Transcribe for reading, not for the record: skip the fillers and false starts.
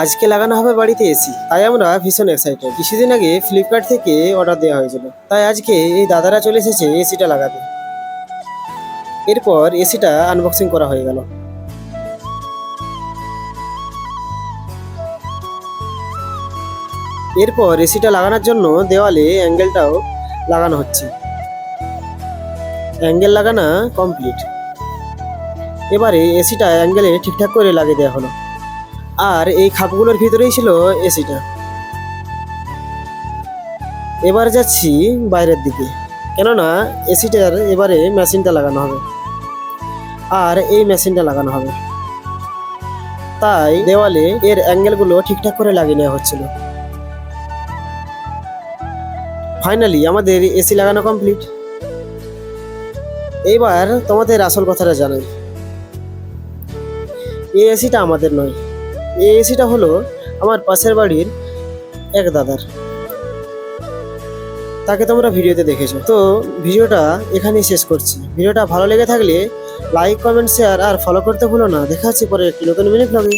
আজকে লাগানো হবে বাড়িতে এসি, তাই আমরা ভীষণ এক্সাইটেড। কিছুদিন আগে ফ্লিপকার্ট থেকে অর্ডার দেওয়া হয়েছিল, তাই আজকে এই দাদারা চলে এসেছে এসিটা লাগাতে। এরপর এসিটা আনবক্সিং করা হয়ে গেল। এরপর এসিটা লাগানোর জন্য দেওয়ালে অ্যাঙ্গেলটাও লাগানো হচ্ছে। অ্যাঙ্গেল লাগানো কমপ্লিট। এবারে এসিটা অ্যাঙ্গেলে ঠিকঠাক করে লাগিয়ে দেওয়া হলো। আর এই খাপগুলোর ভিতরেই ছিল এসিটা। এবার যাচ্ছি বাইরের দিকে, কেননা এসিটার এবারে মেশিনটা লাগানো হবে, আর এই মেশিনটা লাগানো হবে, তাই দেওয়ালে এর অ্যাঙ্গেলগুলো ঠিকঠাক করে লাগিয়ে নেওয়া হচ্ছিল। ফাইনালি আমাদের এসি লাগানো কমপ্লিট। এইবার তোমাদের আসল কথাটা জানাই, এই এসিটা আমাদের নয়, এই এসিটা হলো আমার পাশের বাড়ির এক দাদার। তাকে তোমরা ভিডিওতে দেখেছো। তো ভিডিওটা এখানেই শেষ করছি। ভিডিওটা ভালো লেগে থাকলে লাইক, কমেন্ট, শেয়ার আর ফলো করতে ভুলো না। দেখা হচ্ছে পরে একটি নতুন মিনি ব্লগে।